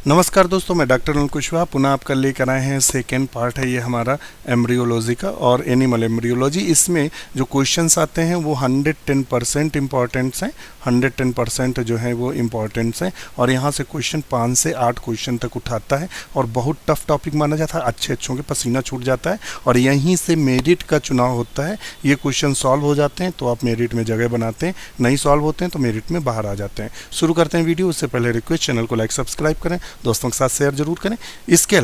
नमस्कार दोस्तों, मैं डॉक्टर अनिल कुशवाहा पुनः आपका लेकर आए हैं। सेकेंड पार्ट है ये हमारा एम्ब्रियोलॉजी का और एनिमल एम्ब्रियोलॉजी। इसमें जो क्वेश्चंस आते हैं वो 110% इम्पॉर्टेंट्स हैं, 110% जो है वो इम्पॉर्टेंट्स हैं। और यहाँ से क्वेश्चन 5 से 8 क्वेश्चन तक उठाता है और बहुत टफ टॉपिक माना जाता है। अच्छों के पसीना छूट जाता है और यहीं से मेरिट का चुनाव होता है। ये क्वेश्चन सॉल्व हो जाते हैं तो आप मेरिट में जगह बनाते हैं, नहीं सॉल्व होते हैं तो मेरिट में बाहर आ जाते हैं। शुरू करते हैं वीडियो। उससे पहले रिक्वेस्ट, चैनल को लाइक सब्सक्राइब करें, दोस्तों के साथ शेयर जरूर करें। इसके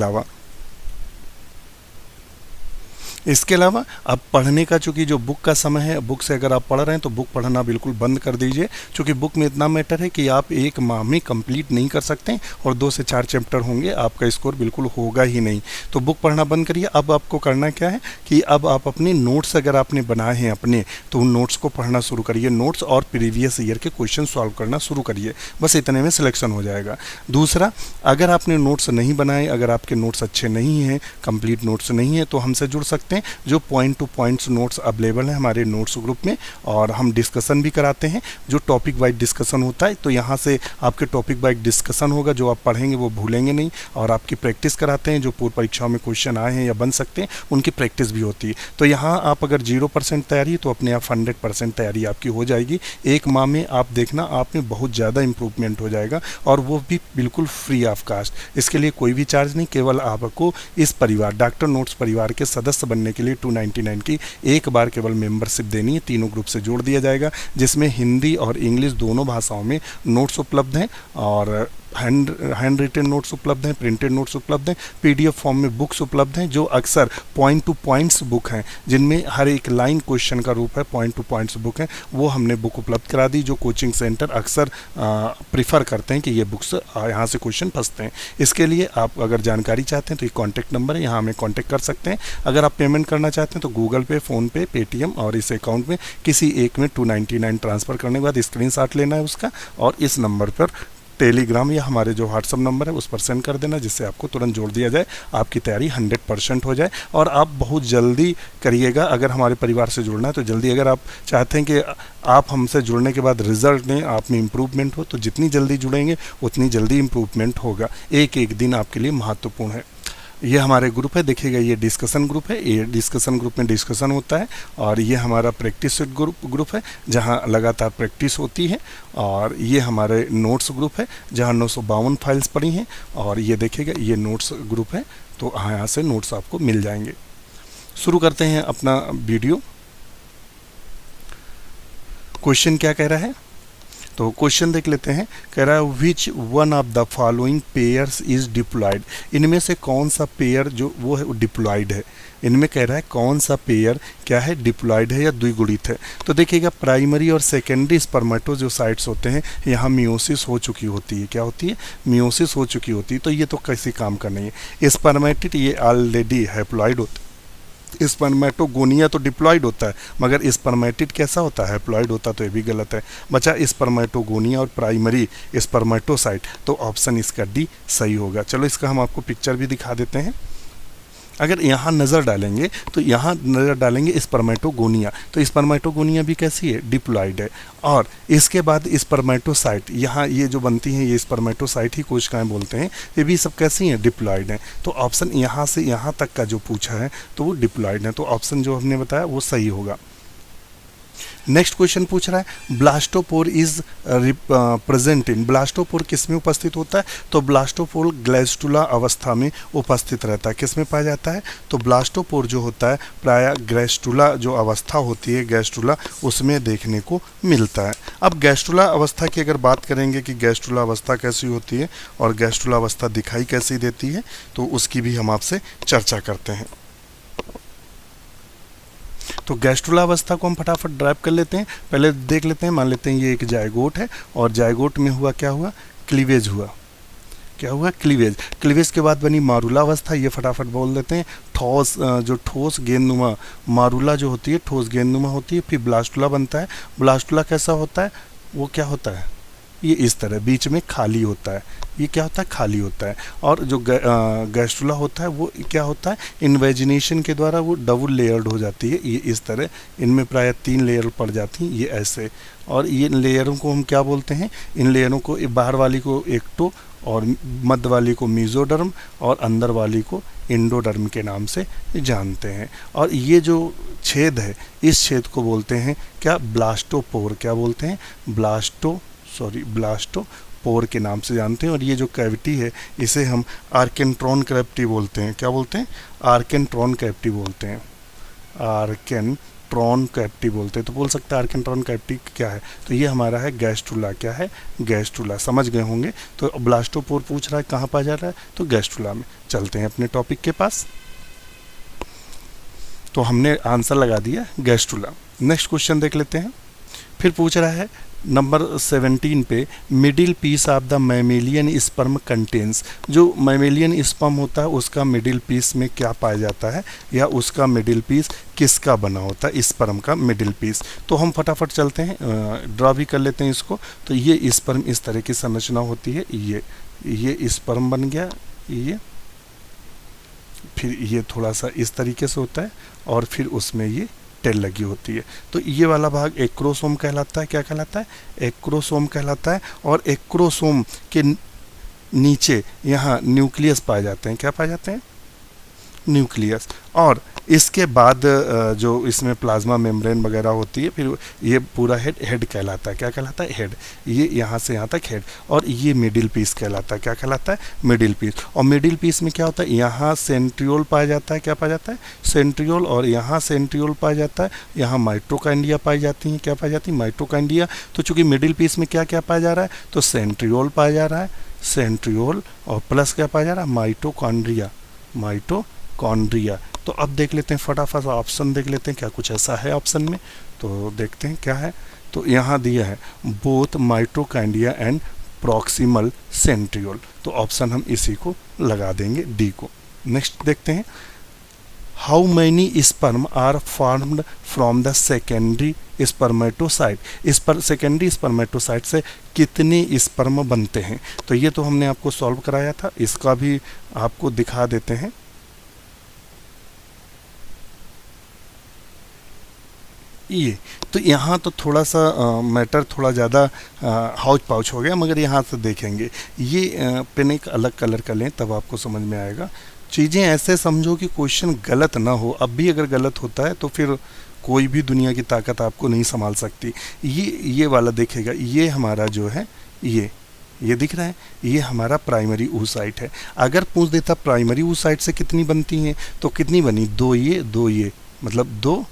अलावा अब पढ़ने का, चूँकि जो बुक का समय है, बुक से अगर आप पढ़ रहे हैं तो बुक पढ़ना बिल्कुल बंद कर दीजिए, क्योंकि बुक में इतना मैटर है कि आप एक माह में कंप्लीट नहीं कर सकते और 2 से 4 चैप्टर होंगे, आपका स्कोर बिल्कुल होगा ही नहीं। तो बुक पढ़ना बंद करिए। अब आपको करना क्या है कि अब आप अपने नोट्स अगर आपने बनाए हैं अपने, तो उन नोट्स को पढ़ना शुरू करिए। नोट्स और प्रीवियस ईयर के क्वेश्चन सॉल्व करना शुरू करिए, बस इतने में सिलेक्शन हो जाएगा। दूसरा, अगर आपने नोट्स नहीं बनाए, अगर आपके नोट्स अच्छे नहीं हैं, कंप्लीट नोट्स नहीं है, तो हमसे जुड़ सकते हैं। जो point two points notes available हैं हमारे नोट्स ग्रुप में, और हम डिस्कशन भी कराते हैं। जो टॉपिक वाइज डिस्कशन होता है, तो यहाँ से आपके टॉपिक वाइज डिस्कशन होगा, जो आप पढ़ेंगे वो भूलेंगे नहीं। और आपकी प्रैक्टिस कराते हैं, जो पूर्व परीक्षाओं में क्वेश्चन आए हैं या बन सकते हैं, उनकी प्रैक्टिस भी होती है। तो यहाँ आप अगर 0% तैयारी, तो अपने आप 100% तैयारी आपकी हो जाएगी। एक माह में आप देखना, आप में बहुत ज़्यादा इंप्रूवमेंट हो जाएगा, और वो भी बिल्कुल फ्री ऑफ कास्ट। इसके लिए कोई भी चार्ज नहीं, केवल आपको इस परिवार, डॉक्टर नोट्स परिवार के सदस्य बनने के लिए 299 की एक बार केवल मेंबरशिप देनी है। तीनों ग्रुप से जोड़ दिया जाएगा, जिसमें हिंदी और इंग्लिश दोनों भाषाओं में नोट्स उपलब्ध हैं, और हैंड रिटन नोट्स उपलब्ध हैं, प्रिंटेड नोट्स उपलब्ध हैं, पीडीएफ फॉर्म में बुक्स उपलब्ध हैं, जो अक्सर पॉइंट टू पॉइंट्स बुक हैं, जिनमें हर एक लाइन क्वेश्चन का रूप है। पॉइंट टू पॉइंट्स बुक हैं, वो हमने बुक उपलब्ध करा दी, जो कोचिंग सेंटर अक्सर प्रिफर करते हैं कि ये बुक्स यहाँ से क्वेश्चन फंसते हैं। इसके लिए आप अगर जानकारी चाहते हैं तो ये कॉन्टैक्ट नंबर है, यहाँ हमें कॉन्टैक्ट कर सकते हैं। अगर आप पेमेंट करना चाहते हैं तो गूगल पे, फ़ोनपे, पेटीएम और इस अकाउंट में किसी एक में 299 ट्रांसफ़र करने के बाद स्क्रीनशॉट लेना है उसका, और इस नंबर पर टेलीग्राम या हमारे जो व्हाट्सअप नंबर है उस पर सेंड कर देना, जिससे आपको तुरंत जोड़ दिया जाए, आपकी तैयारी 100% हो जाए। और आप बहुत जल्दी करिएगा। अगर हमारे परिवार से जुड़ना है तो जल्दी, अगर आप चाहते हैं कि आप हमसे जुड़ने के बाद रिजल्ट दें, आप में इम्प्रूवमेंट हो, तो जितनी जल्दी जुड़ेंगे उतनी जल्दी इम्प्रूवमेंट होगा। एक एक दिन आपके लिए महत्वपूर्ण है। ये हमारे ग्रुप है, देखिएगा ये डिस्कशन ग्रुप है। ये डिस्कशन ग्रुप में डिस्कशन होता है, और ये हमारा प्रैक्टिस ग्रुप है, जहां लगातार प्रैक्टिस होती है। और ये हमारे नोट्स ग्रुप है, जहां 952 फाइल्स पड़ी हैं। और ये देखिएगा ये नोट्स ग्रुप है, तो यहाँ से नोट्स आपको मिल जाएंगे। शुरू करते हैं अपना वीडियो। क्वेश्चन क्या कह रहा है, तो क्वेश्चन देख लेते हैं। कह रहा है which one of the following pairs is diploid. इनमें से कौन सा पेयर जो वो है डिप्लॉयड है। इनमें कह रहा है कौन सा पेयर क्या है, डिप्लॉयड है या द्विगुणित है। तो देखिएगा प्राइमरी और सेकेंडरी स्पर्मेटो जो साइट्स होते हैं, यहाँ मियोसिस हो चुकी होती है। क्या होती है, मियोसिस हो चुकी होती है। तो ये तो कैसे काम करनी है। स्पर्मेटिड ये ऑलरेडी हैप्लॉयड होता है। स्पर्मेटोगोनिया तो डिप्लॉयड होता है, मगर स्पर्मेटिड कैसा होता है, हैप्लॉयड होता, तो ये भी गलत है बच्चा। स्पर्मेटोगोनिया और प्राइमरी स्पर्मेटोसाइट, तो ऑप्शन इसका डी सही होगा। चलो इसका हम आपको पिक्चर भी दिखा देते हैं। अगर यहाँ नज़र डालेंगे तो यहाँ नज़र डालेंगे स्पर्मेटोगोनिया, तो स्पर्मेटोगोनिया भी कैसी है, डिप्लॉयड है। और इसके बाद स्पर्मेटोसाइट, यहाँ ये जो बनती हैं ये स्पर्मेटोसाइट ही कोशिकाएं बोलते हैं, ये भी सब कैसी हैं, डिप्लॉयड हैं। तो ऑप्शन यहाँ से यहाँ तक का जो पूछा है तो वो डिप्लॉयड है, तो ऑप्शन जो हमने बताया वो सही होगा। नेक्स्ट क्वेश्चन पूछ रहा है blastopore is present in. Blastopore किस में उपस्थित होता है, तो ब्लास्टोपोर ग्लैस्टुला अवस्था में उपस्थित रहता है। किस में पाया जाता है, तो ब्लास्टोपोर जो होता है प्राय गैस्ट्रुला जो अवस्था होती है, गैस्ट्रुला, उसमें देखने को मिलता है। अब गैस्ट्रुला अवस्था की अगर बात करेंगे कि गैस्ट्रुला अवस्था कैसी होती है और गैस्ट्रुला अवस्था दिखाई कैसी देती है, तो उसकी भी हम आपसे चर्चा करते हैं। तो गैस्ट्रुला अवस्था को हम फटाफट ड्राइव कर लेते हैं। पहले देख लेते हैं, मान लेते हैं ये एक जायगोट है, और जायगोट में हुआ क्या हुआ, क्लीवेज हुआ। क्या हुआ, क्लीवेज। क्लीवेज के बाद बनी मारूला अवस्था, ये फटाफट बोल देते हैं। ठोस, जो ठोस गेंदनुमा मारूला जो होती है, ठोस गेंदनुमा होती है। फिर ब्लास्टुला बनता है। ब्लास्टुला कैसा होता है, वो क्या होता है, ये इस तरह बीच में खाली होता है, ये क्या होता है, खाली होता है। और जो गैस्ट्रुला होता है वो क्या होता है, इन्वेजिनेशन के द्वारा वो डबल लेयर्ड हो जाती है, ये इस तरह, इनमें प्राय 3 लेयर पड़ जाती हैं, ये ऐसे। और ये लेयरों को हम क्या बोलते हैं, इन लेयरों को बाहर वाली को एक्टो और मध्य वाली को मीजोडर्म और अंदर वाली को इंडोडर्म के नाम से जानते हैं। और ये जो छेद है, इस छेद को बोलते हैं क्या, ब्लास्टोपोर। क्या बोलते हैं, ब्लास्टोपोर के नाम से जानते हैं। और ये जो कैविटी है इसे हम आर्केंट्रॉन कैविटी बोलते हैं। क्या बोलते हैं, आर्केंट्रॉन कैविटी बोलते हैं, आर्केंट्रॉन कैविटी बोलते हैं। तो बोल सकते हैं आर्केंट्रॉन कैविटी क्या है, तो ये हमारा है गैस्ट्रुला। क्या है, गैस्ट्रुला, समझ गए होंगे। तो ब्लास्टोपोर पूछ रहा है कहाँ पाया जा रहा है, तो गैस्ट्रुला में। चलते हैं अपने टॉपिक के पास। तो हमने आंसर लगा दिया गैस्ट्रुला। नेक्स्ट क्वेश्चन देख लेते हैं। फिर पूछ रहा है नंबर 17 पे, middle piece of the mammalian sperm contains. जो मैमेलियन स्पर्म होता है उसका मिडिल पीस में क्या पाया जाता है, या उसका मिडिल पीस किसका बना होता है, स्पर्म का मिडिल पीस। तो हम फटाफट चलते हैं, ड्रा भी कर लेते हैं इसको। तो ये स्पर्म इस तरह की संरचना होती है, ये स्पर्म बन गया, ये फिर ये थोड़ा सा इस तरीके से होता है, और फिर उसमें ये टेल लगी होती है। तो ये वाला भाग एक्रोसोम कहलाता है। क्या कहलाता है, एक्रोसोम कहलाता है। और एक्रोसोम के नीचे यहाँ न्यूक्लियस पाए जाते हैं। क्या पाए जाते हैं, न्यूक्लियस। और इसके बाद जो इसमें प्लाज्मा मेम्ब्रेन वगैरह होती है, फिर ये पूरा हेड कहलाता है। क्या कहलाता है, हेड। ये यहाँ से यहाँ तक हेड। और ये मिडिल पीस कहलाता है। क्या कहलाता है, मिडिल पीस। और मिडिल पीस में क्या होता है, यहाँ सेंट्रियोल पाया जाता है। क्या पाया जाता है, सेंट्रियोल। और यहाँ सेंट्रियोल पाया जाता है, यहाँ माइटोकांड्रिया पाई जाती हैं। क्या पाई जाती है, माइटोकांड्रिया। तो चूंकि मिडिल पीस में क्या क्या पाया जा रहा है, तो सेंट्रियोल पाया जा रहा है, सेंट्रियोल, और प्लस क्या पाया जा रहा है, माइटोकॉन्ड्रिया, माइटोकॉन्ड्रिया। तो अब देख लेते हैं फटाफट ऑप्शन देख लेते हैं, क्या कुछ ऐसा है ऑप्शन में। तो देखते हैं क्या है। तो यहाँ दिया है both mitochondria and proximal centriole. तो ऑप्शन हम इसी को लगा देंगे, डी को। नेक्स्ट देखते हैं, how many sperm are formed from the secondary spermatocyte. इस पर सेकेंडरी स्पर्मेटोसाइट से कितने स्पर्म बनते हैं। तो ये तो हमने आपको सॉल्व कराया था, इसका भी आपको दिखा देते हैं। ये तो यहाँ तो थोड़ा सा मैटर थोड़ा ज़्यादा हाउच पाउच हो गया, मगर यहाँ से देखेंगे। ये पेन एक अलग कलर का लें तब आपको समझ में आएगा। चीज़ें ऐसे समझो कि क्वेश्चन गलत ना हो। अब भी अगर गलत होता है तो फिर कोई भी दुनिया की ताकत आपको नहीं संभाल सकती। ये वाला देखेगा, ये हमारा जो है ये दिख रहा है, ये हमारा प्राइमरी oocyte है। अगर पूछ देता प्राइमरी oocyte से कितनी बनती हैं, तो कितनी बनी, दो ये, मतलब 2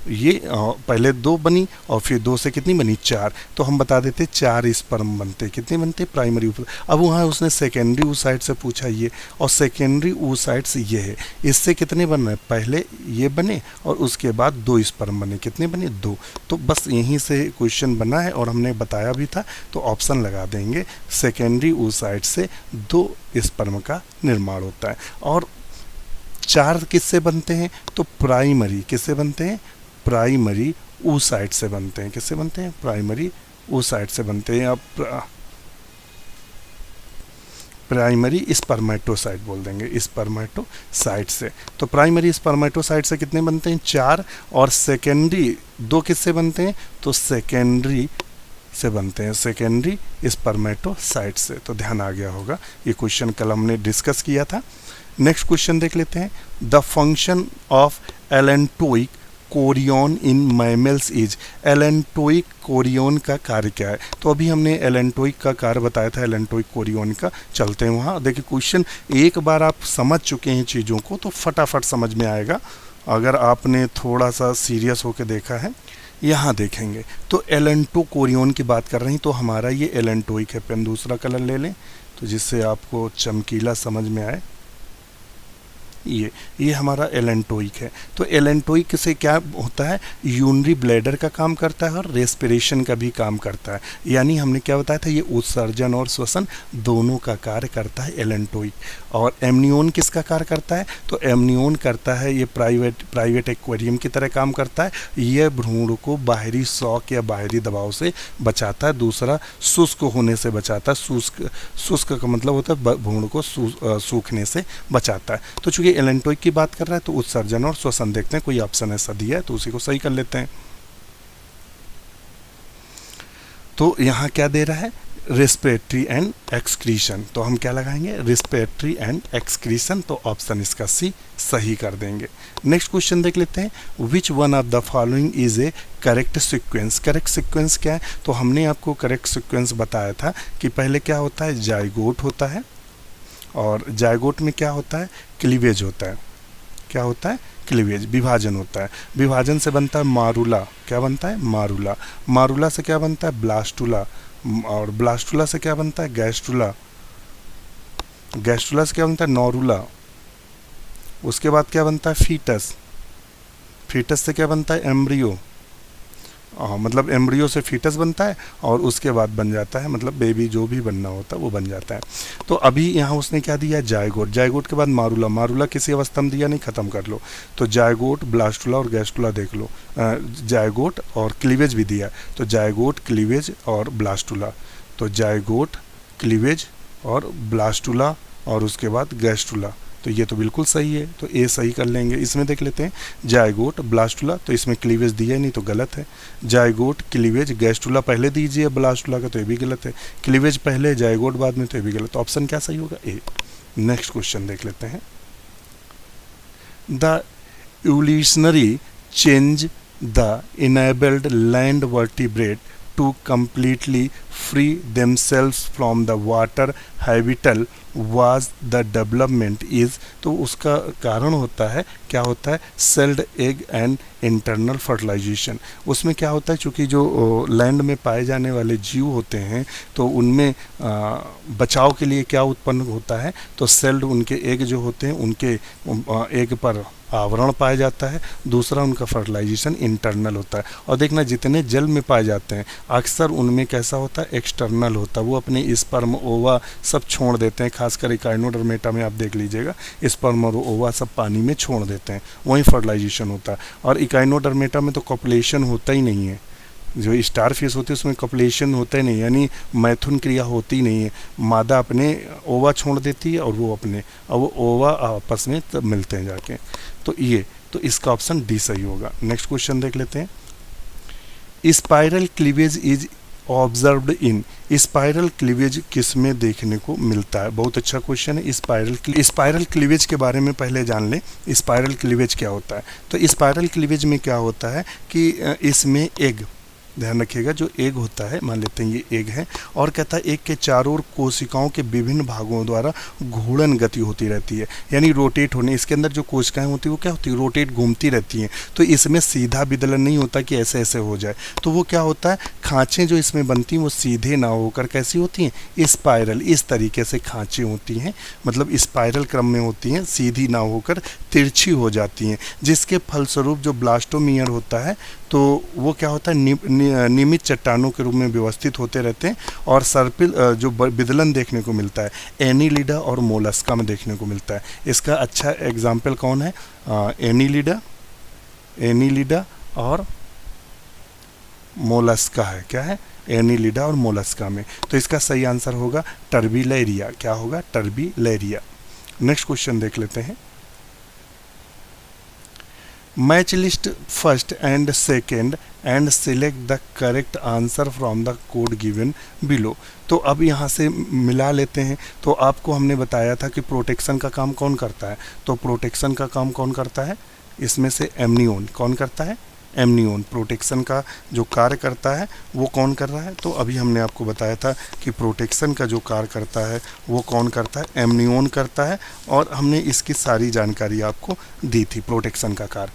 ये पहले 2 बनी और फिर 2 से कितनी बनी, 4। तो हम बता देते 4 स्पर्म बनते। कितने बनते, प्राइमरी। अब वहाँ उसने सेकेंडरी oocyte से पूछा ये, और सेकेंडरी oocytes ये है। इससे कितने बन रहे हैं, पहले ये बने और उसके बाद 2 स्पर्म बने। कितने बने, 2। तो बस यहीं से क्वेश्चन बना है, और हमने बताया भी था। तो ऑप्शन लगा देंगे, सेकेंडरी oocyte से 2 स्पर्म का निर्माण होता है। और 4 किससे बनते हैं, तो प्राइमरी किससे बनते हैं, प्राइमरी oocyte से बनते हैं। किससे बनते हैं, प्राइमरी oocyte से बनते हैं। अब प्राइमरी स्पर्मेटोसाइट बोल देंगे, स्पर्मेटोसाइट से। तो प्राइमरी स्पर्मेटोसाइट से कितने बनते हैं, 4। और सेकेंडरी 2 किससे बनते हैं, तो सेकेंडरी से बनते हैं, सेकेंडरी स्पर्मेटोसाइट से। तो ध्यान आ गया होगा, ये क्वेश्चन कल हमने डिस्कस किया था। नेक्स्ट क्वेश्चन देख लेते हैं, the function of allantoic Korean in mammals is. Allantoic Korean का कार्य क्या है। तो अभी हमने एलेंटोइक का कार्य बताया था, एलेंटोइक कोरियन का। चलते हैं वहाँ। देखिए क्वेश्चन एक बार आप समझ चुके हैं चीज़ों को तो फटाफट समझ में आएगा। अगर आपने थोड़ा सा सीरियस होकर देखा है, यहाँ देखेंगे तो एलेंटो कोरियन की बात कर रहे हैं। तो हमारा ये एलेंटोइक है। पेन दूसरा कलर ले लें तो जिससे आपको चमकीला समझ में आए। ये हमारा एलेंटोइक है। तो एलेंटोइक से क्या होता है, यूरिनरी ब्लैडर का काम करता है और रेस्पिरेशन का भी काम करता है। यानी हमने क्या बताया था, ये उत्सर्जन और श्वसन दोनों का कार्य करता है एलेंटोइक। और एमनियोन किसका कार्य करता है, तो एमनियोन करता है ये प्राइवेट एक्वेरियम की तरह काम करता है। यह भ्रूण को बाहरी शॉक या बाहरी दबाव से बचाता है। दूसरा शुष्क होने से बचाता है। शुष्क का मतलब होता है भ्रूण को सूखने से बचाता है। तो चूंकि एलेंटोइक की बात कर रहा है तो उत्सर्जन और श्वसन देखते हैं, कोई ऑप्शन ऐसा दिया है तो उसी को सही कर लेते हैं। तो यहाँ क्या दे रहा है, रेस्पिरेटरी एंड एक्सक्रीशन, तो हम क्या लगाएंगे, रेस्पिरेटरी एंड एक्सक्रीशन, तो ऑप्शन इसका सी सही कर देंगे। नेक्स्ट क्वेश्चन देख लेते हैं, विच one of the following is A correct sequence. Correct sequence क्या है, तो हमने आपको करेक्ट सीक्वेंस बताया था कि पहले क्या होता है, जाइगोट होता है, और जाइगोट में क्या होता है, क्लीवेज होता है। क्या होता है, क्लीवेज, विभाजन होता है। विभाजन से बनता है मारूला, क्या बनता है, मारूला। मारूला से क्या बनता है, ब्लास्टुला, और ब्लास्टुला से क्या बनता है, गैस्ट्रुला। गैस्ट्रुला से क्या बनता है, नोरूला। उसके बाद क्या बनता है, फीटस। फीटस से क्या बनता है, एम्ब्रियो। मतलब एम्ब्रियो से फीटस बनता है और उसके बाद बन जाता है, मतलब बेबी जो भी बनना होता है वो बन जाता है। तो अभी यहाँ उसने क्या दिया, जायगोट। जायगोट के बाद मारूला। मारूला किसी अवस्था में दिया नहीं, खत्म कर लो। तो जायगोट, ब्लास्टुला और गैस्ट्रुला देख लो। जायगोट और क्लीवेज भी दिया, तो जायगोट, क्लीवेज और ब्लास्टुला। तो जायगोट, क्लीवेज और ब्लास्टुला और उसके बाद गैस्ट्रुला। तो ये तो बिल्कुल सही है, तो ए सही कर लेंगे। इसमें देख लेते हैं, जायगोट, ब्लास्टुला, तो इसमें क्लीवेज दिया ही नहीं तो गलत है। जायगोट, क्लीवेज, गैस्ट्रुला पहले दीजिए ब्लास्टुला का, तो ये भी गलत है। क्लीवेज पहले, जायगोट बाद में, तो ये भी गलत। तो ऑप्शन क्या सही होगा, ए। नेक्स्ट क्वेश्चन देख लेते हैं, the evolutionary change the enabled land vertebrate to completely free themselves from the water habitat was the development is, तो उसका कारण होता है, क्या होता है, shelled egg and internal fertilization. उसमें क्या होता है, चूँकि जो लैंड में पाए जाने वाले जीव होते हैं तो उनमें बचाव के लिए क्या उत्पन्न होता है, तो सेल्ड, उनके एग जो होते हैं उनके एग पर आवरण पाया जाता है। दूसरा उनका फर्टिलाइजेशन इंटरनल होता है। और देखना जितने जल में पाए जाते हैं अक्सर उनमें कैसा होता है, एक्सटर्नल होता है। वो अपने स्पर्म, ओवा सब छोड़ देते हैं, खासकर इकाइनोडर्मेटा में आप देख लीजिएगा, स्पर्म और ओवा सब पानी में छोड़ देते हैं, वहीं फर्टिलाइजेशन होता है। और इकाइनोडर्मेटा में तो कॉपुलेशन होता ही नहीं है। जो स्टार फिश होती है उसमें कॉपुलेशन होता ही नहीं, यानी मैथुन क्रिया होती नहीं है। मादा अपने ओवा छोड़ देती है और वो अपने, और वो ओवा आपस में तब मिलते हैं जाके। तो ये, तो इसका ऑप्शन डी सही होगा। नेक्स्ट क्वेश्चन देख लेते हैं, spiral cleavage is observed in. Spiral cleavage किस में देखने को मिलता है, बहुत अच्छा क्वेश्चन है। स्पाइरल क्लीवेज के बारे में पहले जान लें, स्पाइरल क्लीवेज क्या होता है। तो स्पाइरल क्लीवेज में क्या होता है कि इसमें एग, ध्यान रखिएगा, जो एग होता है, मान लेते हैं ये एग है, और कहता है एग के चारों ओर कोशिकाओं के विभिन्न भागों द्वारा घूर्णन गति होती रहती है, यानी रोटेट होने। इसके अंदर जो कोशिकाएं होती है वो क्या होती है, रोटेट, घूमती रहती हैं। तो इसमें सीधा विदलन नहीं होता कि ऐसे ऐसे हो जाए। तो वो क्या होता है, खाँचें जो इसमें बनती हैं वो सीधे ना होकर कैसी होती हैं, स्पाइरल, इस तरीके से खाँचें होती हैं, मतलब स्पाइरल क्रम में होती हैं, सीधी ना होकर तिरछी हो जाती हैं, जिसके फलस्वरूप जो ब्लास्टोमियर होता है तो वो क्या होता है, नियमित चट्टानों के रूप में व्यवस्थित होते रहते हैं। और सर्पिल जो विदलन देखने को मिलता है एनीलिडा और मोलस्का में देखने को मिलता है। इसका अच्छा एग्जाम्पल कौन है, एनीलिडा और मोलस्का है। क्या है, एनीलिडा और मोलस्का में। तो इसका सही आंसर होगा टर्बिलेरिया। क्या होगा, टर्बिलेरिया। नेक्स्ट क्वेश्चन देख लेते हैं, match list first and second and select the correct answer from the code given below. तो अब यहाँ से मिला लेते हैं। तो आपको हमने बताया था कि प्रोटेक्शन का काम कौन करता है, तो प्रोटेक्शन का काम कौन करता है, इसमें से एमनियोन कौन करता है, एमनियोन प्रोटेक्शन का जो कार्य करता है वो कौन कर रहा है। तो अभी हमने आपको बताया था कि प्रोटेक्शन का जो कार्य करता है वो कौन करता है, एमनियोन करता है। और हमने इसकी सारी जानकारी आपको दी थी, प्रोटेक्शन का कार्य।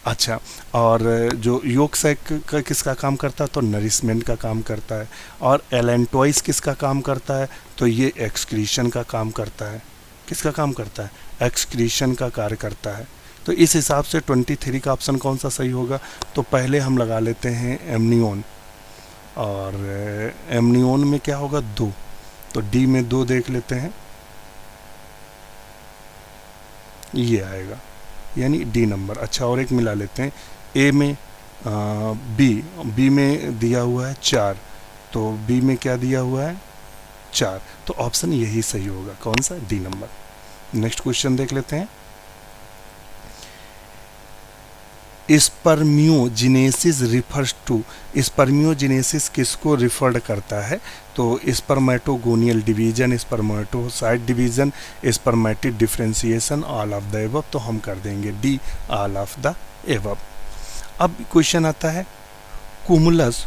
अच्छा, और जो योग सैक का किसका काम करता है, तो नरिशमेंट का काम करता है। और एलेंटोइस किसका काम करता है, तो ये एक्सक्रीशन का काम करता है। किसका काम करता है? एक्सक्रीशन का कार्य करता है। तो इस हिसाब से 23 का ऑप्शन कौन सा सही होगा? तो पहले हम लगा लेते हैं एमनियोन, और एमनियोन में क्या होगा? 2, तो डी में 2 देख लेते हैं, ये आएगा, यानी डी नंबर। अच्छा, और एक मिला लेते हैं, ए में बी में दिया हुआ है 4, तो बी में क्या दिया हुआ है? 4, तो ऑप्शन यही सही होगा, कौन सा? D number. नेक्स्ट क्वेश्चन देख लेते हैं। स्पर्मियोजेनेसिस रिफर्स टू, स्पर्मियोजेनेसिस किसको रिफर्ड करता है? तो spermatogonial division, spermatocyte division, spermatid differentiation, all of the above. तो हम कर देंगे D, all of the above. अब क्वेश्चन आता है, कुमुलस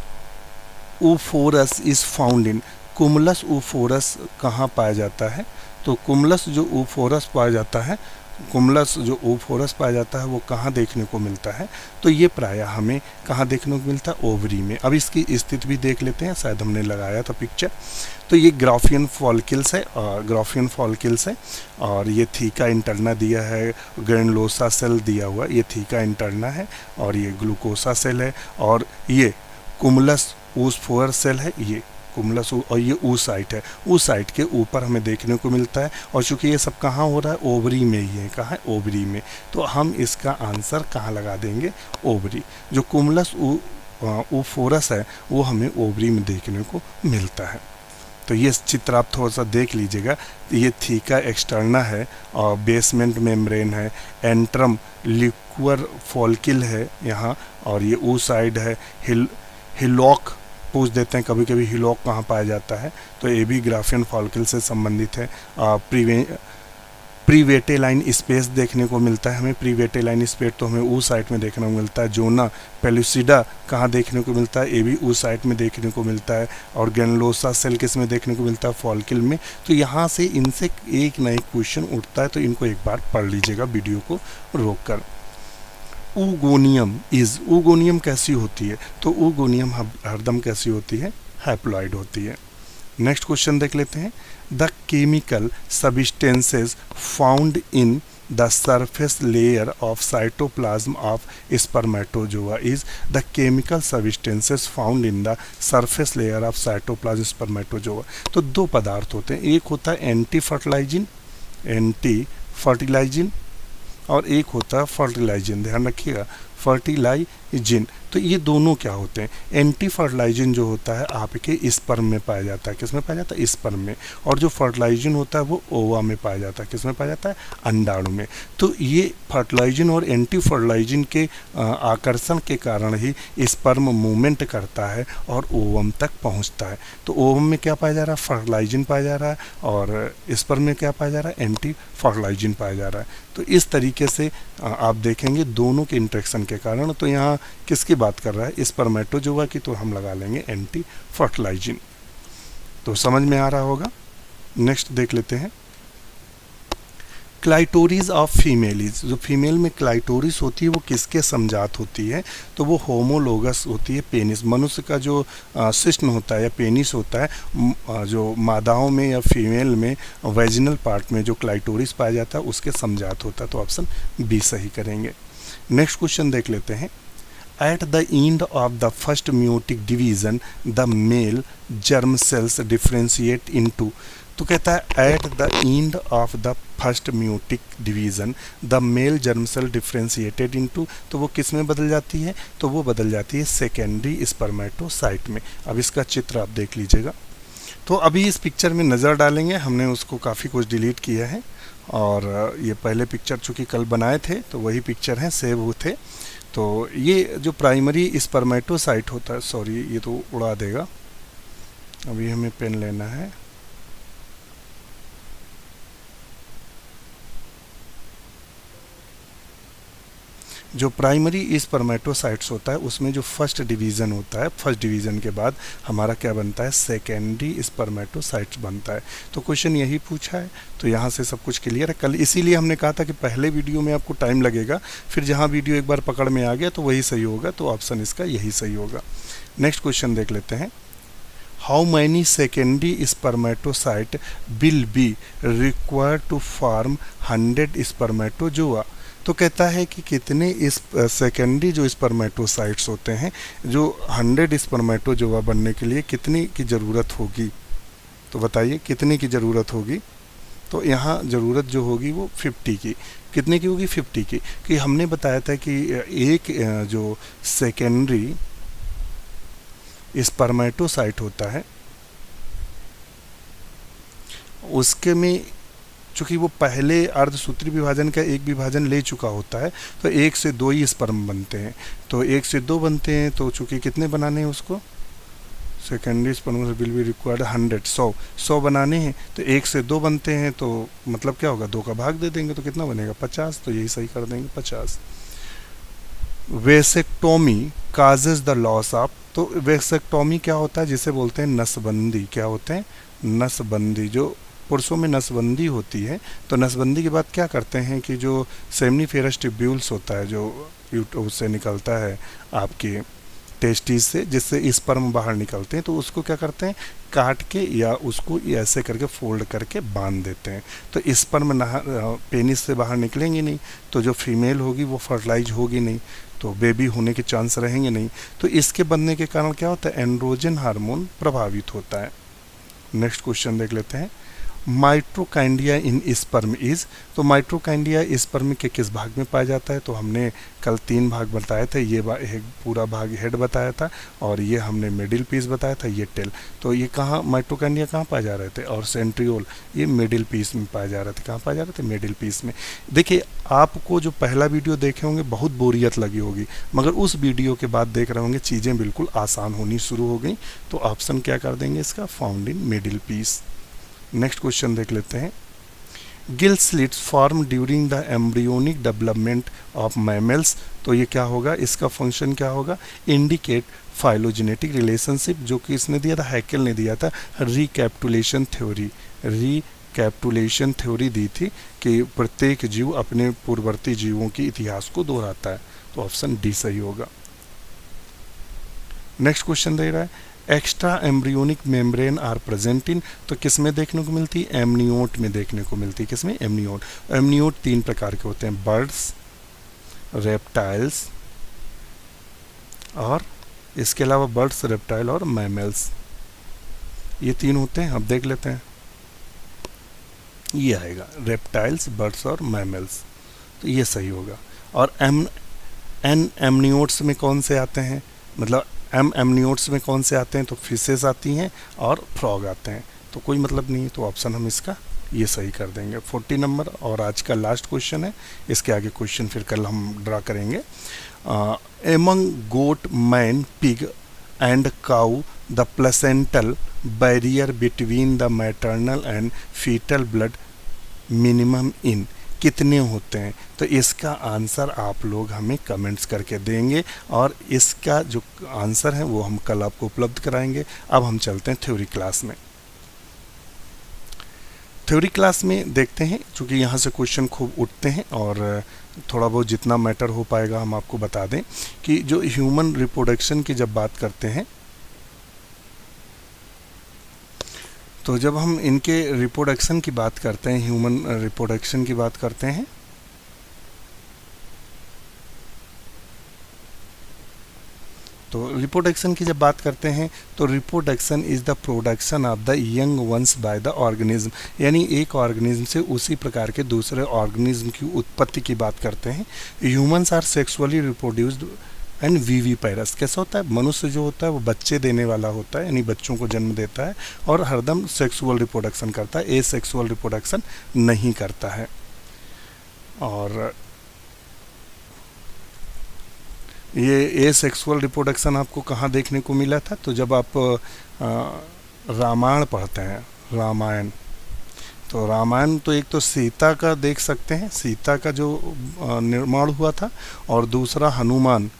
ऊफोरस इज फाउंड इन, कुमुलस ऊफोरस कहाँ पाया जाता है? तो कुमुलस जो ऊफोरस पाया जाता है, कुमुलस जो ऊफोरस पाया जाता है वो कहाँ देखने को मिलता है? तो ये प्रायः हमें कहाँ देखने को मिलता है? ओवरी में। अब इसकी स्थिति भी देख लेते हैं, शायद हमने लगाया था पिक्चर। तो ये ग्राफियन फॉलिकल्स है, ग्राफियन फॉलिकल्स है, और ये थीका इंटरना दिया है, ग्रैनुलोसा सेल दिया हुआ, ये थीका इंटरना है, और ये ग्लूकोसा सेल है, और ये कुमुलस ऊफोरस सेल है, ये कुमुलस, और ये oocyte है, oocyte के ऊपर हमें देखने को मिलता है। और चूंकि ये सब कहाँ हो रहा है? ओवरी में ही है। कहाँ है? ओवरी में। तो हम इसका आंसर कहाँ लगा देंगे? ओवरी। जो कुमुलस ऊफोरस है वो हमें ओवरी में देखने को मिलता है। तो ये चित्र आप थोड़ा सा देख लीजिएगा। ये थीका एक्सटर्ना है, और बेसमेंट मेम्ब्रेन है, एंट्रम लिक्वर फॉलिकल है यहाँ, और ये oocyte है, हिलॉक पूछ देते हैं कभी कभी, हिलॉक कहाँ पाया जाता है? तो ये भी ग्राफियन फॉलिकल से संबंधित है। प्रीवेटेलाइन स्पेस देखने को मिलता है हमें, प्रीवेटेलाइन स्पेस तो हमें oocyte में देखने को मिलता है। जोना पेलुसिडा कहाँ देखने को मिलता है? ये भी oocyte में देखने को मिलता है। और ग्रैनुलोसा सेल किस में देखने को मिलता है? फॉलिकल में। तो यहाँ से इनसे एक ना एक क्वेश्चन उठता है, तो इनको एक बार पढ़ लीजिएगा वीडियो को रोक कर। ऊगोनियम कैसी होती है? तो ऊगोनियम हरदम कैसी होती है? हैप्लॉइड होती है। नेक्स्ट क्वेश्चन देख लेते हैं। The chemical substances found in the surface layer of cytoplasm of spermatozoa is, the chemical substances found in the surface layer of cytoplasm spermatozoa. तो 2 पदार्थ होते हैं, एक होता है एंटी फर्टिलाइजिन, और एक होता है फर्टिलाइजिन। ध्यान रखिएगा, फर्टिलाइजिन। तो ये दोनों क्या होते हैं? एंटी फर्टिलाइजिन जो होता है आपके स्पर्म में पाया जाता है। किस में पाया जाता है? स्पर्म में। और जो फर्टिलाइजिन होता है वो ओवा में पाया जाता है। किस में पाया जाता है? अंडाणु में। तो ये फर्टिलाइजिन और एंटी फर्टिलाइजिन के आकर्षण के कारण ही स्पर्म मूवमेंट करता है और ओवम तक पहुंचता है। तो ओवम में क्या पाया जा रहा है? फर्टिलाइजिन पाया जा रहा है, और स्पर्म में क्या पाया जा रहा है? एंटी फर्टिलाइजिन पाया जा रहा है। तो इस तरीके से आप देखेंगे दोनों के इंटरेक्शन के कारण। तो यहाँ किसकी बात कर रहा है? स्पर्मेटोजोआ की, तो हम लगा लेंगे एंटी फर्टिलाइजिन। तो समझ में आ रहा होगा। नेक्स्ट देख लेते हैं। क्लाइटोरिस ऑफ फीमेलिज, जो फीमेल में क्लाइटोरिस होती है वो किसके समजात होती है? तो वो होमोलोगस होती है पेनिस। मनुष्य का जो सिस्टम होता है या पेनिस होता है, जो मादाओं में या फीमेल में वेजिनल पार्ट में जो क्लाइटोरिस पाया जाता है उसके समजात होता है। तो ऑप्शन बी सही करेंगे। नेक्स्ट क्वेश्चन देख लेते हैं। At the end of the first meiotic division, the male germ cells differentiate into, तो कहता है at the end of the first meiotic division the male germ cell differentiated into, तो वो किस में बदल जाती है? तो वो बदल जाती है सेकेंडरी स्पर्मेटोसाइट में। अब इसका चित्र आप देख लीजिएगा। तो अभी इस पिक्चर में नज़र डालेंगे, हमने उसको काफ़ी कुछ डिलीट किया है, और ये पहले पिक्चर चूँकि कल बनाए थे तो वही पिक्चर हैं, सेव हुए थे। तो ये जो प्राइमरी स्पर्मेटोसाइट होता है, सॉरी ये तो उड़ा देगा, अभी हमें पेन लेना है। जो प्राइमरी स्पर्मेटोसाइट्स होता है उसमें जो फर्स्ट डिवीज़न होता है, फर्स्ट डिवीज़न के बाद हमारा क्या बनता है? सेकेंडरी स्पर्मेटोसाइट्स बनता है। तो क्वेश्चन यही पूछा है, तो यहाँ से सब कुछ क्लियर है। कल इसीलिए हमने कहा था कि पहले वीडियो में आपको टाइम लगेगा, फिर जहाँ वीडियो एक बार पकड़ में आ गया तो वही सही होगा। तो ऑप्शन इसका यही सही होगा। नेक्स्ट क्वेश्चन देख लेते हैं। How many secondary spermatocyte will be required to form 100 spermatozoa. तो कहता है कि कितने इस सेकेंडरी जो स्पर्मेटोसाइट्स होते हैं, जो 100 स्पर्मेटोजोआ बनने के लिए कितनी की ज़रूरत होगी। तो बताइए कितने की ज़रूरत होगी। तो यहाँ ज़रूरत जो होगी वो 50 की। कितने की होगी? 50 की। कि हमने बताया था कि एक जो सेकेंडरी स्पर्मेटोसाइट होता है उसके में चूँकि वो पहले अर्धसूत्री विभाजन का एक विभाजन ले चुका होता है, तो 1 से 2 ही स्पर्म बनते हैं। तो 1 से 2 बनते हैं, तो चूँकि कितने बनाने हैं उसको, secondary sperm will be required 100 बनाने हैं, तो 1 से 2 बनते हैं, तो मतलब क्या होगा, 2 का भाग दे देंगे तो कितना बनेगा, 50। तो यही सही कर देंगे 50। Vasectomy causes the loss of. तो वेसेक्टोमी क्या होता है, जिसे बोलते हैं नसबंदी। क्या होते हैं? नसबंदी। जो पुरुषों में नसबंदी होती है, तो नसबंदी के बाद क्या करते हैं कि जो सेमनीफेरस ट्यूब्यूल्स होता है, जो उससे निकलता है आपके टेस्टिस से, जिससे स्पर्म बाहर निकलते हैं, तो उसको क्या करते हैं, काट के या उसको ऐसे करके फोल्ड करके बांध देते हैं। तो स्पर्म पेनिस से बाहर निकलेंगे नहीं, तो जो फीमेल होगी वो फर्टिलाइज होगी नहीं, तो बेबी होने के चांस रहेंगे नहीं। तो इसके बनने के कारण क्या होता है, एंड्रोजन हार्मोन प्रभावित होता है। नेक्स्ट क्वेश्चन देख लेते हैं। माइट्रोकाइंडिया इन स्पर्म इज। तो माइट्रोकाइंडिया स्पर्म के किस भाग में पाया जाता है? तो हमने कल 3 भाग बताए थे। ये एक पूरा भाग हेड बताया था, और ये हमने मिडिल पीस बताया था, ये टेल। तो ये कहाँ माइट्रोकाइंडिया कहाँ पाए जा रहे थे, और सेंट्रियोल ये मिडिल पीस में पाए जा रहे थे। कहाँ पाए जा रहे थे? मिडिल पीस में। देखिए आपको जो पहला वीडियो देखे होंगे बहुत बोरियत लगी होगी, मगर उस वीडियो के बाद देख रहे होंगे चीज़ें बिल्कुल आसान होनी शुरू हो गई। तो ऑप्शन क्या कर देंगे इसका, found in middle piece. Next question देख लेते हैं। Gill slits form during the embryonic development of mammals. तो ये क्या होगा, इसका फंक्शन क्या होगा, इंडिकेट फाइलोजेनेटिक रिलेशनशिप, जो कि इसने दिया था, हैकेल ने दिया था। रिकैप्टुलेशन थ्योरी, रिकैप्टुलेशन थ्योरी दी थी कि प्रत्येक जीव अपने पूर्ववर्ती जीवों के इतिहास को दोहराता है। तो ऑप्शन डी सही होगा। नेक्स्ट क्वेश्चन दे रहा है, extra embryonic membrane are present in. तो किस में देखने को मिलती है, एमनियोट में देखने को मिलती है। किसमें, एमनियोट। एमनियोट 3 प्रकार के होते हैं, बर्ड्स, रेप्टाइल्स, और इसके अलावा बर्ड्स, रेप्टाइल और मैमल्स, ये 3 होते हैं। अब देख लेते हैं, ये आएगा रेप्टाइल्स, बर्ड्स और मैमल्स, तो ये सही होगा। और एन एमनियोट्स में कौन से आते हैं, मतलब एमनियोट्स में कौन से आते हैं, तो फिशेस आती हैं और फ्रॉग आते हैं, तो कोई मतलब नहीं है। तो ऑप्शन हम इसका ये सही कर देंगे। 40 नंबर और आज का लास्ट क्वेश्चन है, इसके आगे क्वेश्चन फिर कल हम ड्रा करेंगे। Among goat, man, pig and cow the placental barrier between the maternal and fetal blood minimum in, कितने होते हैं? तो इसका आंसर आप लोग हमें कमेंट्स करके देंगे, और इसका जो आंसर है वो हम कल आपको उपलब्ध कराएंगे। अब हम चलते हैं थ्योरी क्लास में। थ्योरी क्लास में देखते हैं, चूँकि यहाँ से क्वेश्चन खूब उठते हैं, और थोड़ा बहुत जितना मैटर हो पाएगा हम आपको बता दें कि जो ह्यूमन रिप्रोडक्शन की जब बात करते हैं, तो जब हम इनके रिप्रोडक्शन की बात करते हैं, ह्यूमन रिप्रोडक्शन की बात करते हैं, तो रिप्रोडक्शन की जब बात करते हैं, तो reproduction is the production of the young ones by the organism, यानी एक ऑर्गेनिज्म से उसी प्रकार के दूसरे ऑर्गेनिज्म की उत्पत्ति की बात करते हैं। Humans are sexually reproduced and viviparous. कैसा होता है, मनुष्य जो होता है वो बच्चे देने वाला होता है, यानी बच्चों को जन्म देता है, और हरदम सेक्सुअल रिप्रोडक्शन करता है, ए सेक्सुअल रिप्रोडक्शन नहीं करता है। और ये ए सेक्सुअल रिप्रोडक्शन आपको कहाँ देखने को मिला था, तो जब आप रामायण पढ़ते हैं, रामायण, तो रामायण तो एक तो सीता का देख सकते हैं, सीता का जो निर्माण हुआ था, और दूसरा हनुमान,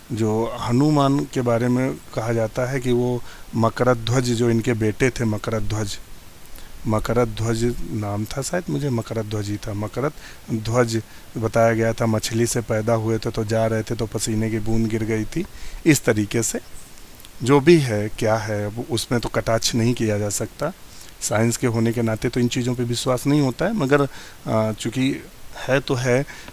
जो हनुमान के बारे में कहा जाता है कि वो मकरध्वज, जो इनके बेटे थे मकरध्वज, मकरध्वज नाम था शायद, मुझे मकरध्वज ही था, मकरध्वज बताया गया था, मछली से पैदा हुए थे, तो जा रहे थे तो पसीने की बूंद गिर गई थी, इस तरीके से जो भी है क्या है वो उसमें तो कटाक्ष नहीं किया जा सकता, साइंस के होने के नाते तो इन चीज़ों पे विश्वास नहीं होता है, मगर चूँकि है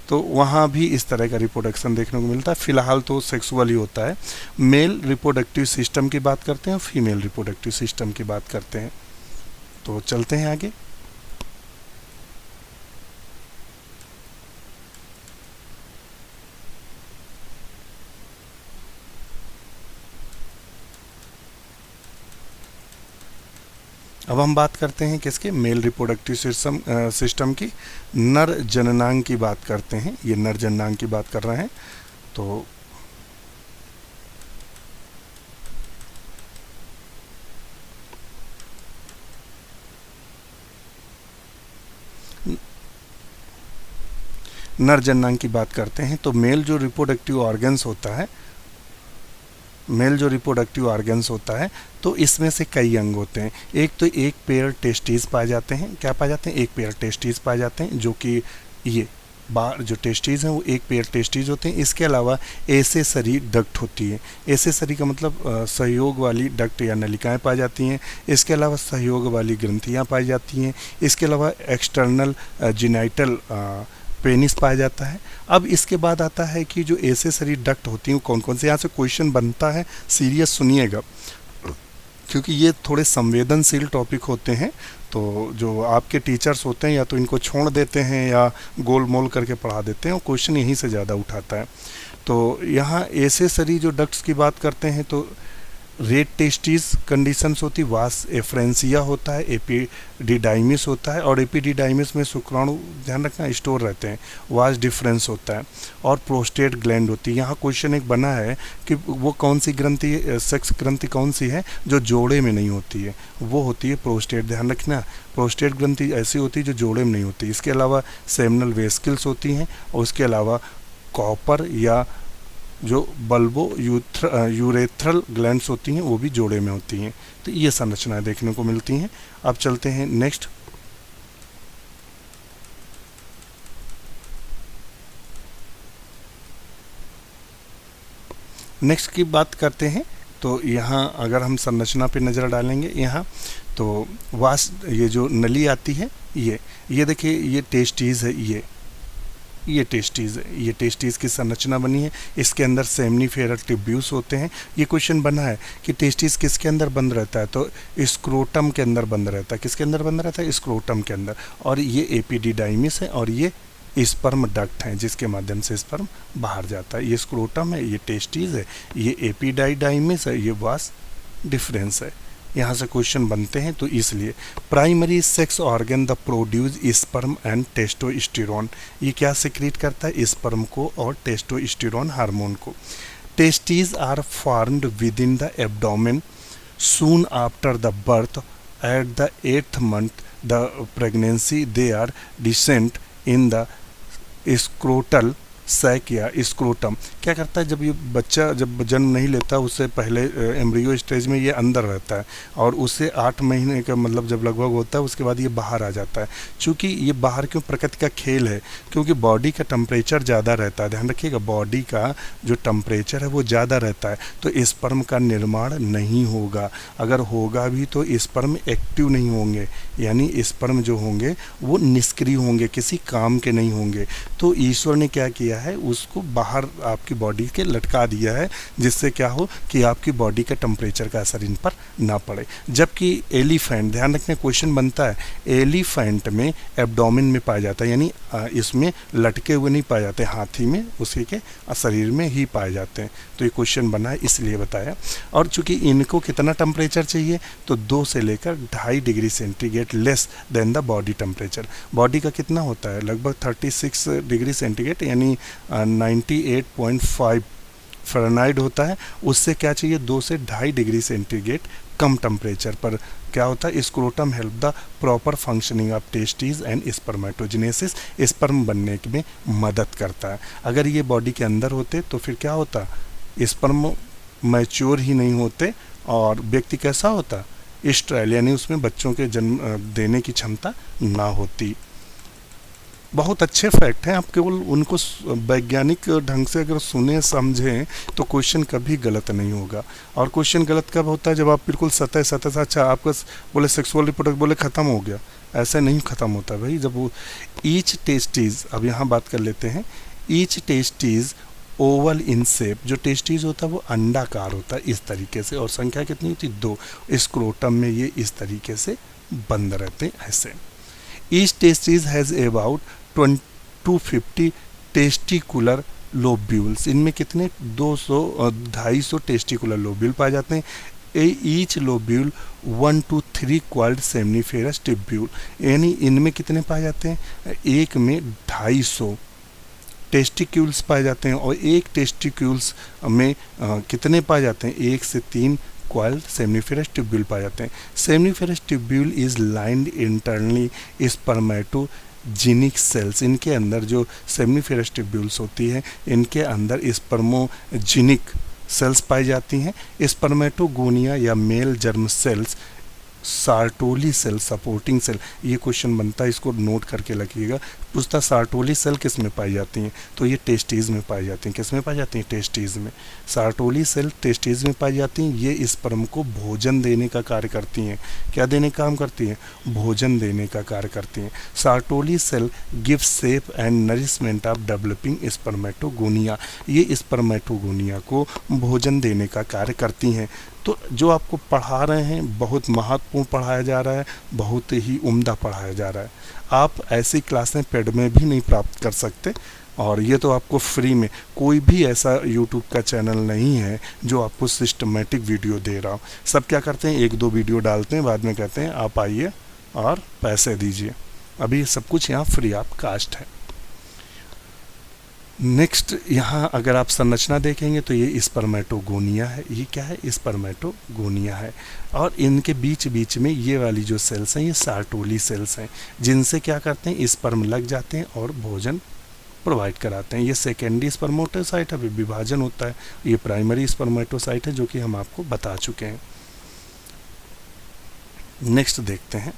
तो वहाँ भी इस तरह का रिप्रोडक्शन देखने को मिलता है। फिलहाल तो सेक्सुअल ही होता है। मेल रिप्रोडक्टिव सिस्टम की बात करते हैं और फीमेल रिप्रोडक्टिव सिस्टम की बात करते हैं। तो चलते हैं आगे। अब हम बात करते हैं किसके, मेल रिप्रोडक्टिव सिस्टम की। नर जननांग की बात करते हैं, ये नर जननांग की बात कर रहे हैं। तो नर जननांग की बात करते हैं तो मेल जो रिप्रोडक्टिव ऑर्गन्स होता है, मेल जो रिप्रोडक्टिव ऑर्गन्स होता है तो इसमें से कई अंग होते हैं। एक तो एक पेयर टेस्टिस पाए जाते हैं। क्या पाए जाते हैं? एक पेयर टेस्टिस पाए जाते हैं, जो कि ये बाहर जो टेस्टिस हैं वो एक पेयर टेस्टिस होते हैं। इसके अलावा एसेसरी डक्ट होती है। एसेसरी का मतलब सहयोग वाली डक्ट या नलिकाएं पाई जाती हैं। इसके अलावा सहयोग वाली ग्रंथियां पाई जाती हैं। इसके अलावा एक्सटर्नल जिनाइटल पेनिस पाया जाता है। अब इसके बाद आता है कि जो एसेसरी डक्ट होती हैं कौन कौन से, यहाँ से क्वेश्चन बनता है, सीरियस सुनिएगा, क्योंकि ये थोड़े संवेदनशील टॉपिक होते हैं। तो जो आपके टीचर्स होते हैं या तो इनको छोड़ देते हैं या गोल मोल करके पढ़ा देते हैं, और क्वेश्चन यहीं से ज़्यादा उठाता है। तो यहाँ एसेसरी जो डक्ट्स की बात करते हैं तो रेड टेस्टिस कंडीशंस होती, वास एफ्रेंसिया होता है, एपिडिडाइमिस होता है, और एपिडिडाइमिस में शुक्राणु ध्यान रखना स्टोर रहते हैं, वास डिफरेंस होता है, और प्रोस्टेट ग्लैंड होती है। यहाँ क्वेश्चन एक बना है कि वो कौन सी ग्रंथि, सेक्स ग्रंथि कौन सी है जो जोड़े में नहीं होती है, वो होती है प्रोस्टेट। ध्यान रखना, प्रोस्टेट ग्रंथि ऐसी होती है जो जोड़े में नहीं होती। इसके अलावा सेमिनल वेस्किल्स होती हैं, और उसके अलावा कॉपर या जो बल्बो यूरेथ्रल ग्लैंड्स होती हैं वो भी जोड़े में होती हैं। तो ये संरचनाएं देखने को मिलती हैं। अब चलते हैं नेक्स्ट। नेक्स्ट की बात करते हैं तो यहाँ अगर हम संरचना पे नज़र डालेंगे यहाँ तो ये जो नली आती है ये देखिए, ये टेस्टीज है, ये टेस्टीज है, ये टेस्टीज की संरचना बनी है। इसके अंदर सेमनीफेरल ट्यूब्यूल्स होते हैं। ये क्वेश्चन बना है कि टेस्टीज किसके अंदर बंद रहता है, तो स्क्रोटम के अंदर बंद रहता है। किसके अंदर बंद रहता है? स्क्रोटम के अंदर। और ये एपिडिडाइमिस है और ये स्पर्म डक्ट हैं जिसके माध्यम से स्पर्म बाहर जाता है। ये स्क्रोटम है, ये टेस्टीज है, ये एपिडाइडाइमिस है, ये वास डिफरेंस है। यहाँ से क्वेश्चन बनते हैं। तो इसलिए primary sex organ the produce sperm and testosterone, ये क्या सिक्रीट करता है? स्पर्म को और टेस्टोस्टेरोन हार्मोन को। Testes are formed within the abdomen soon after the birth at the 8th month the pregnancy they are descent in the scrotal sac या scrotum. क्या करता है, जब ये बच्चा जब जन्म नहीं लेता उससे पहले एम्ब्रियो स्टेज में ये अंदर रहता है, और उससे 8 महीने का मतलब जब लगभग होता है उसके बाद ये बाहर आ जाता है। चूँकि ये बाहर क्यों, प्रकृति का खेल है, क्योंकि बॉडी का टेम्परेचर ज़्यादा रहता है। ध्यान रखिएगा, बॉडी का जो टेम्परेचर है वो ज़्यादा रहता है, तो स्पर्म का निर्माण नहीं होगा। अगर होगा भी तो स्पर्म एक्टिव नहीं होंगे, यानी स्पर्म जो होंगे वो निष्क्रिय होंगे, किसी काम के नहीं होंगे। तो ईश्वर ने क्या किया है, उसको बाहर आपकी बॉडी के लटका दिया है, जिससे क्या हो कि आपकी बॉडी का टेम्परेचर का असर इन पर ना पड़े। जबकि एलिफेंट, ध्यान रखने क्वेश्चन बनता है, एलिफेंट में एब्डोमेन में पाया जाता है, यानी इसमें लटके हुए नहीं पाए जाते, हाथी में उसी के शरीर में ही पाए जाते हैं। तो ये क्वेश्चन बना है इसलिए बताया। और चूंकि इनको कितना टेम्परेचर चाहिए, तो 2 से लेकर 2.5 degree centigrade less than the body temperature. Body का कितना होता है? लगभग 36 डिग्री सेंटीग्रेड, यानी 98.5 फ़ारेनहाइट होता है। उससे क्या चाहिए? 2 से 2.5 डिग्री सेंटीग्रेड कम टेम्परेचर पर क्या होता है? Scrotum help the proper functioning of testes and spermatogenesis, sperm बनने में मदद करता है। अगर ये बॉडी के अंदर होते तो फिर क्या होता? स्पर्म मैच्योर ही नहीं होते और व्यक्ति कैसा होता? स्टेराइल, यानी उसमें बच्चों के जन्म देने की क्षमता ना होती। बहुत अच्छे फैक्ट हैं, आप केवल उनको वैज्ञानिक ढंग से अगर सुने समझें तो क्वेश्चन कभी गलत नहीं होगा। और क्वेश्चन गलत कब होता है, जब आप बिल्कुल सतह से अच्छा आपका बोले सेक्सुअल रिप्रोडक्ट बोले ख़त्म हो गया, ऐसे नहीं ख़त्म होता भाई। जब वो ईच टेस्टीज, अब यहाँ बात कर लेते हैं, each testes oval in shape, जो टेस्टीज होता है वो अंडाकार होता है इस तरीके से, और संख्या कितनी होती है 2। स्क्रोटम में ये इस तरीके से बंद रहते हैं ऐसे। Each testes has about 250 testicular lobules, इनमें कितने 250 टेस्टिकुलर लोब्यूल पाए जाते हैं। Each lobule 1 to 3 called seminiferous tubule, यानी इनमें कितने पाए जाते हैं, एक में 250 टेस्टिक्यूल्स पाए जाते हैं, और एक टेस्टिक्यूल्स में कितने पाए जाते हैं, 1 से 3 कॉइल्ड सेमनीफेरस ट्यूब्यूल पाए जाते हैं। Seminiferous tubule is lined internally spermatogenic cells, इनके अंदर जो सेमनीफेरस ट्यूब्यूल्स होती है इनके अंदर स्पर्मोजेनिक सेल्स पाई जाती हैं। स्पर्मेटोगोनिया या male germ cells, Sertoli cell, supporting cell, ये क्वेश्चन बनता है, इसको नोट करके रखिएगा। पूछता सार्टोली सेल किस में पाई जाती हैं, तो ये टेस्टीज में पाई जाती हैं। किस में पाई जाती हैं, टेस्टीज में। सार्टोली सेल टेस्टीज में पाई जाती हैं, ये स्पर्म को भोजन देने का कार्य करती हैं। क्या देने का काम करती हैं, भोजन देने का कार्य करती हैं। Sertoli cell give shape and nourishment of developing spermatogonia, ये स्पर्मेटोगोनिया को भोजन देने का कार्य करती हैं। तो जो आपको पढ़ा रहे हैं बहुत महत्वपूर्ण पढ़ाया जा रहा है, बहुत ही उम्दा पढ़ाया जा रहा है। आप ऐसी क्लासें पेड में भी नहीं प्राप्त कर सकते, और ये तो आपको फ्री में, कोई भी ऐसा यूट्यूब का चैनल नहीं है जो आपको सिस्टमेटिक वीडियो दे रहा हो। सब क्या करते हैं, 1-2 वीडियो डालते हैं, बाद में कहते हैं आप आइए और पैसे दीजिए। अभी सब कुछ यहाँ फ्री ऑफ कास्ट है। नेक्स्ट यहाँ अगर आप संरचना देखेंगे तो ये स्पर्मेटोगोनिया है। ये क्या है, स्पर्मेटोगोनिया है, और इनके बीच बीच में ये वाली जो सेल्स हैं ये सार्टोली सेल्स हैं, जिनसे क्या करते हैं, स्पर्म लग जाते हैं और भोजन प्रोवाइड कराते हैं। ये सेकेंडरी स्पर्मेटोसाइट है, विभाजन होता है। ये प्राइमरी स्पर्मेटोसाइट है जो कि हम आपको बता चुके हैं। नेक्स्ट देखते हैं,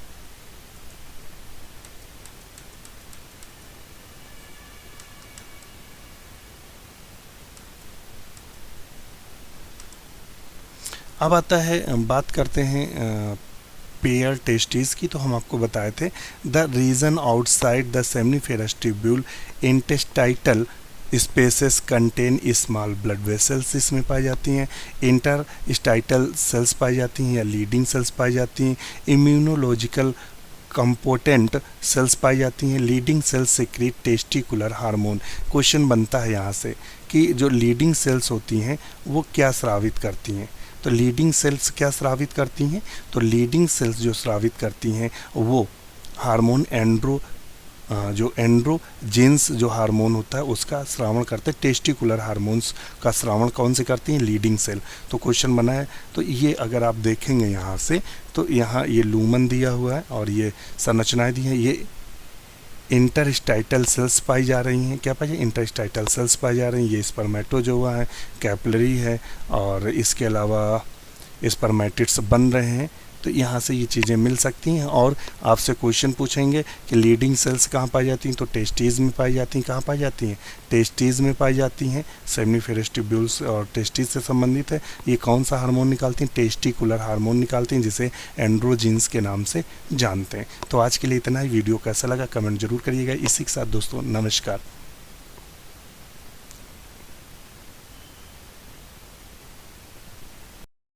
अब आता है, बात करते हैं पेयर टेस्टीज की। तो हम आपको बताए थे the region outside the seminiferous tubule interstitial spaces contain small blood vessels, इसमें पाई जाती हैं। इंटरस्टाइटल सेल्स पाई जाती हैं या लीडिंग सेल्स पाई जाती हैं। इम्यूनोलॉजिकल कंपोटेंट सेल्स पाई जाती हैं। Leydig cells secrete testicular hormone. Question बनता है यहाँ से कि जो लीडिंग सेल्स होती हैं वो क्या स्रावित करती हैं, तो लीडिंग सेल्स क्या स्रावित करती हैं, तो लीडिंग सेल्स जो स्रावित करती हैं वो हार्मोन जो एंड्रोजेंस जो हार्मोन होता है उसका श्रावण करते हैं। टेस्टिकुलर हार्मोन्स का श्रावण कौन से करती हैं, लीडिंग सेल। तो क्वेश्चन बना है, तो ये अगर आप देखेंगे यहाँ से, तो यहाँ ये लूमन दिया हुआ है और ये संरचनाएं दी हैं। ये इंटरस्टाइटल सेल्स पाई जा रही हैं, क्या पाई, इंटरस्टाइटल सेल्स पाई जा रही हैं। ये स्पर्मेटो जो हुआ है, कैपिलरी है, और इसके अलावा स्पर्मेटिड्स बन रहे हैं। तो यहाँ से ये चीज़ें मिल सकती हैं। और आपसे क्वेश्चन पूछेंगे कि लीडिंग सेल्स कहाँ पाई जाती हैं, तो टेस्टीज़ में पाई जाती हैं। कहाँ पाई जाती हैं, टेस्टीज़ में पाई जाती हैं। सेमनीफेरस ट्यूब्यूल्स और टेस्टीज से संबंधित है। ये कौन सा हार्मोन निकालती हैं, टेस्टिकुलर हार्मोन निकालती हैं, जिसे एंड्रोजीन्स के नाम से जानते हैं। तो आज के लिए इतना ही। वीडियो कैसा लगा कमेंट जरूर करिएगा। इसी के साथ दोस्तों नमस्कार।